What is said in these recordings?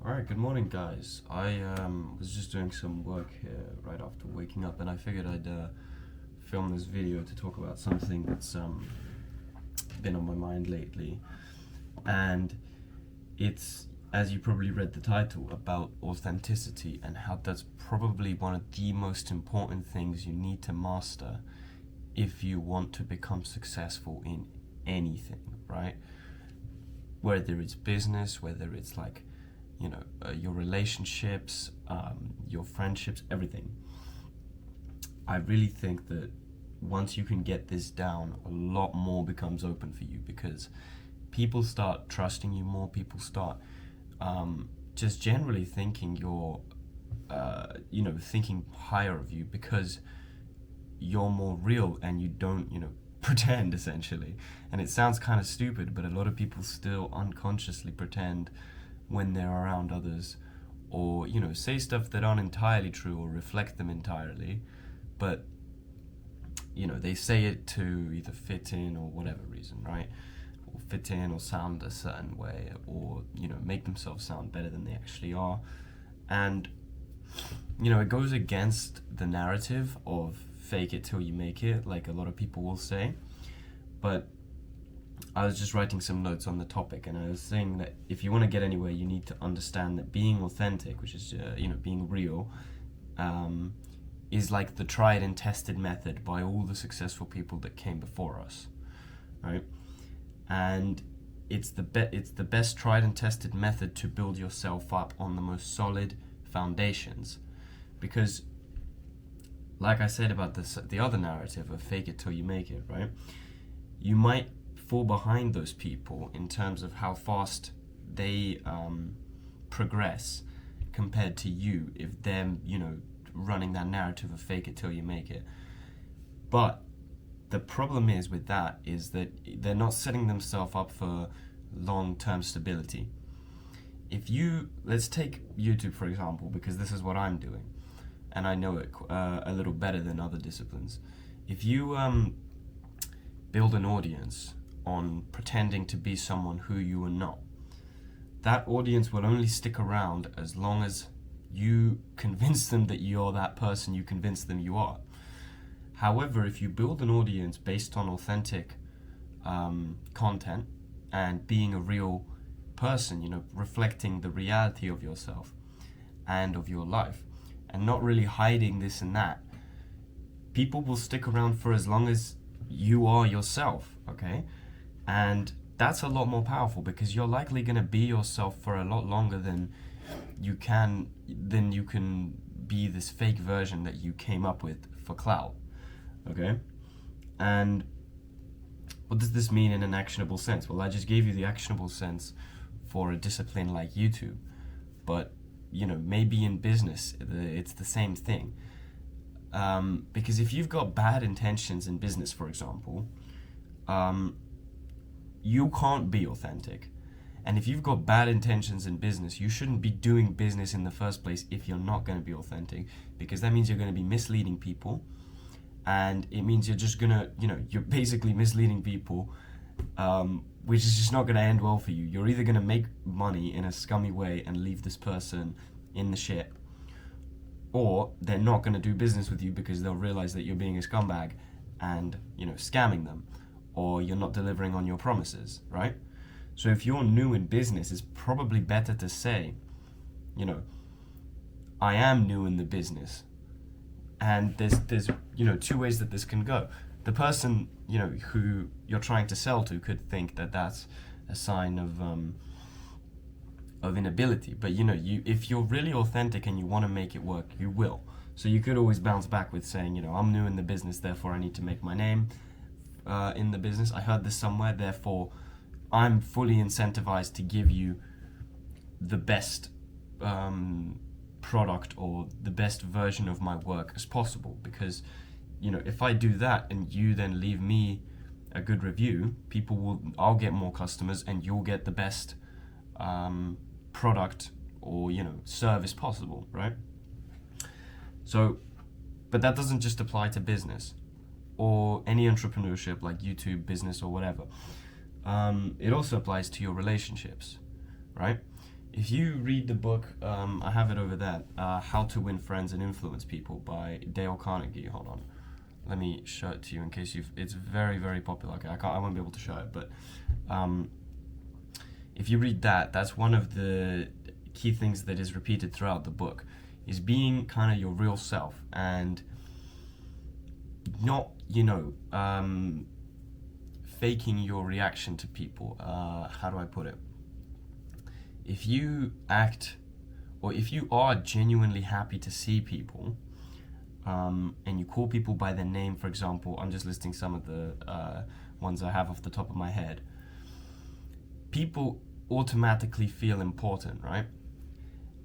Alright, good morning, guys. I was just doing some work here right after waking up, and I figured I'd film this video to talk about something that's been on my mind lately. And it's, as you probably read the title, about authenticity and how that's probably one of the most important things you need to master if you want to become successful in anything, right? Whether it's business, whether it's like your relationships, your friendships, everything. I really think that once you can get this down, a lot more becomes open for you because people start trusting you more. People start just generally thinking thinking higher of you because you're more real and you don't, pretend essentially. And it sounds kind of stupid, but a lot of people still unconsciously pretend when they're around others, or say stuff that aren't entirely true or reflect them entirely, but they say it to either fit in or whatever reason, right? Or fit in or sound a certain way, or make themselves sound better than they actually are. And it goes against the narrative of fake it till you make it, like a lot of people will say. But I was just writing some notes on the topic, and I was saying that if you want to get anywhere, you need to understand that being authentic, which is being real, is like the tried and tested method by all the successful people that came before us, right? And it's the best tried and tested method to build yourself up on the most solid foundations, because, like I said about the other narrative of fake it till you make it, right? You might fall behind those people in terms of how fast they progress compared to you if they're running that narrative of fake it till you make it. But the problem is with that is that they're not setting themselves up for long-term stability. Let's take YouTube for example, because this is what I'm doing and I know it a little better than other disciplines. If you build an audience on pretending to be someone who you are not, that audience will only stick around as long as you convince them that you're that person you convince them you are. However, if you build an audience based on authentic content and being a real person, reflecting the reality of yourself and of your life, and not really hiding this and that, people will stick around for as long as you are yourself, okay? And that's a lot more powerful because you're likely going to be yourself for a lot longer than you can be this fake version that you came up with for clout, okay? And what does this mean in an actionable sense? Well, I just gave you the actionable sense for a discipline like YouTube, but maybe in business it's the same thing. Because if you've got bad intentions in business, for example, you can't be authentic. And if you've got bad intentions in business, you shouldn't be doing business in the first place if you're not going to be authentic, because that means you're going to be misleading people, and it means you're just going to, you're basically misleading people, which is just not going to end well for you. You're either going to make money in a scummy way and leave this person in the shit, or they're not going to do business with you because they'll realize that you're being a scumbag and, scamming them, or you're not delivering on your promises, right? So if you're new in business, it's probably better to say, I am new in the business. And there's two ways that this can go. The person, who you're trying to sell to could think that that's a sign of inability. But if you're really authentic and you want to make it work, you will. So you could always bounce back with saying, I'm new in the business, therefore I need to make my name in the business. I heard this somewhere, therefore I'm fully incentivized to give you the best product or the best version of my work as possible, because if I do that and you then leave me a good review, I'll get more customers and you'll get the best product or service possible, right? So, but that doesn't just apply to business or any entrepreneurship like YouTube, business, or whatever. It also applies to your relationships, right? if you read the book, I have it over there, How to Win Friends and Influence People by Dale Carnegie. Hold on, let me show it to you in case it's very, very popular. Okay, I won't be able to show it, but if you read that, that's one of the key things that is repeated throughout the book, is being kind of your real self and not, faking your reaction to people. How do I put it? If you act, or if you are genuinely happy to see people, and you call people by their name, for example, I'm just listing some of the ones I have off the top of my head, people automatically feel important, right?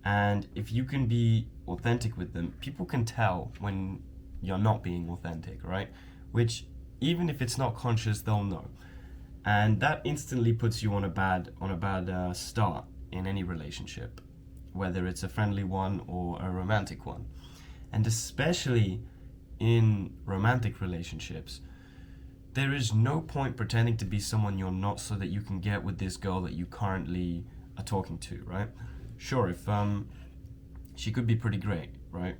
And if you can be authentic with them, people can tell when you're not being authentic, right? Which, even if it's not conscious, they'll know. And that instantly puts you on a bad start in any relationship, whether it's a friendly one or a romantic one. And especially in romantic relationships, there is no point pretending to be someone you're not so that you can get with this girl that you currently are talking to, right? Sure, if she could be pretty great, right?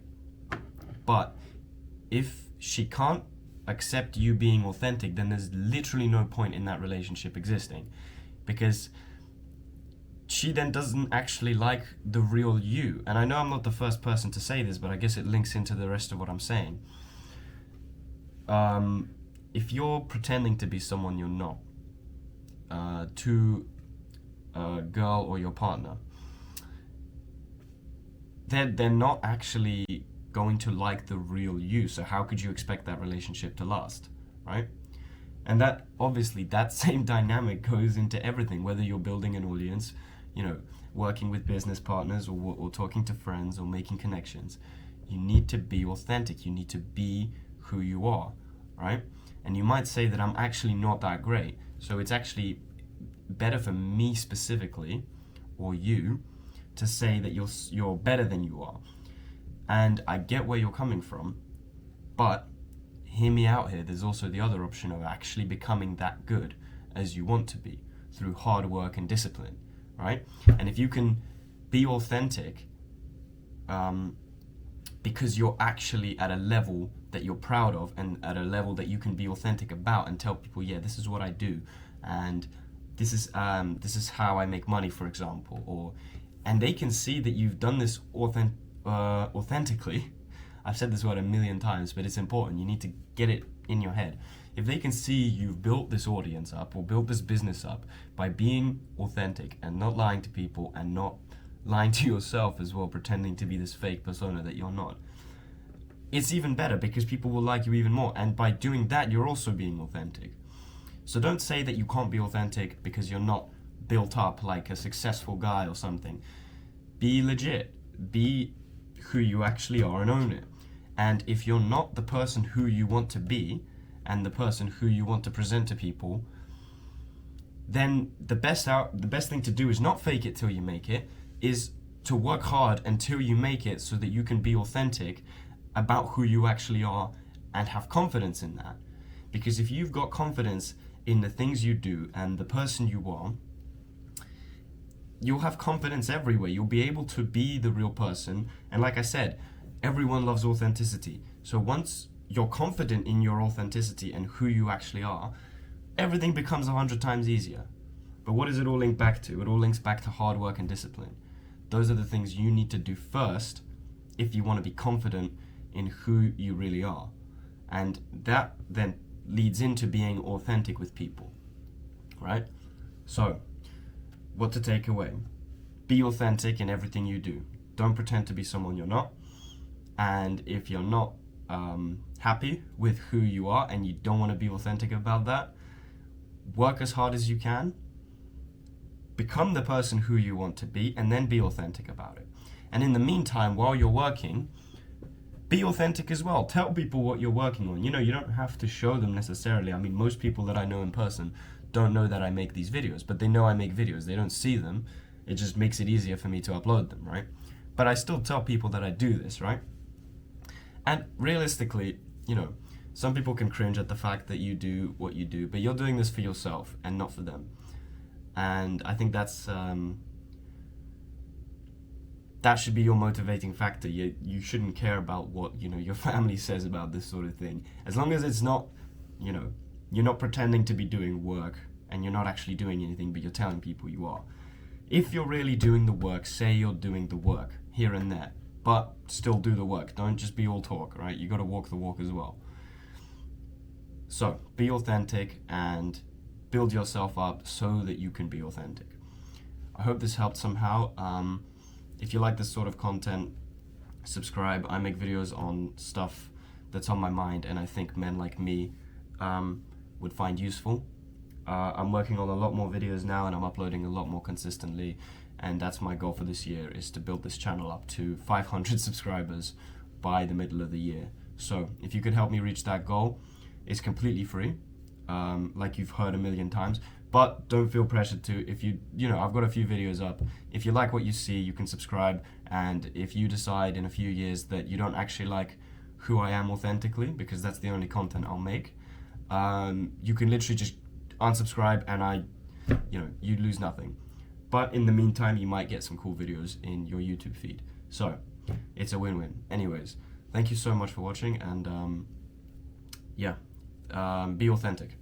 But if she can't accept you being authentic, then there's literally no point in that relationship existing, because she then doesn't actually like the real you. And I know I'm not the first person to say this, but I guess it links into the rest of what I'm saying. If you're pretending to be someone you're not, to a girl or your partner, they're not actually going to like the real you. So how could you expect that relationship to last, right? And that, obviously, that same dynamic goes into everything, whether you're building an audience, working with business partners, or talking to friends, or making connections. You need to be authentic. You need to be who you are, right? And you might say that I'm actually not that great, so it's actually better for me specifically, or you, to say that you're better than you are. And I get where you're coming from, but hear me out here. There's also the other option of actually becoming that good as you want to be through hard work and discipline, right? And if you can be authentic, because you're actually at a level that you're proud of, and at a level that you can be authentic about and tell people, yeah, this is what I do, and this is how I make money, for example, and they can see that you've done this authentically. I've said this word a million times, but it's important. You need to get it in your head. If they can see you've built this audience up, or built this business up, by being authentic and not lying to people, and not lying to yourself as well, pretending to be this fake persona that you're not, it's even better, because people will like you even more. And by doing that, you're also being authentic. So don't say that you can't be authentic because you're not built up like a successful guy or something. Be legit. Be who you actually are and own it. And if you're not the person who you want to be, and the person who you want to present to people, then the best thing to do is not fake it till you make it, is to work hard until you make it, so that you can be authentic about who you actually are and have confidence in that. Because if you've got confidence in the things you do and the person you are, you'll have confidence everywhere. You'll be able to be the real person. And like I said, everyone loves authenticity. So once you're confident in your authenticity and who you actually are, everything becomes 100 times easier. But what does it all link back to? It all links back to hard work and discipline. Those are the things you need to do first if you want to be confident in who you really are. And that then leads into being authentic with people, right? So, what to take away? Be authentic in everything you do. Don't pretend to be someone you're not. And if you're not happy with who you are and you don't want to be authentic about that, work as hard as you can, become the person who you want to be, and then be authentic about it. And in the meantime, while you're working, be authentic as well. Tell people what you're working on. You don't have to show them necessarily. I mean, most people that I know in person don't know that I make these videos, but they know I make videos. They don't see them. It just makes it easier for me to upload them, right? But I still tell people that I do this, right? And realistically, some people can cringe at the fact that you do what you do, but you're doing this for yourself and not for them. And I think that's that should be your motivating factor. You shouldn't care about what, you know, your family says about this sort of thing. As long as it's not, you know, you're not pretending to be doing work and you're not actually doing anything, but you're telling people you are. If you're really doing the work, say you're doing the work here and there, but still do the work. Don't just be all talk, right? You got to walk the walk as well. So be authentic and build yourself up so that you can be authentic. I hope this helped somehow. If you like this sort of content, subscribe. I make videos on stuff that's on my mind and I think men like me would find useful. I'm working on a lot more videos now and I'm uploading a lot more consistently, and that's my goal for this year, is to build this channel up to 500 subscribers by the middle of the year. So if you could help me reach that goal, it's completely free, like you've heard a million times, but don't feel pressured to. If you know, I've got a few videos up. If you like what you see, you can subscribe, and if you decide in a few years that you don't actually like who I am authentically, because that's the only content I'll make, you can literally just unsubscribe and you lose nothing. But in the meantime, you might get some cool videos in your YouTube feed. So it's a win-win. Anyways, thank you so much for watching, and be authentic.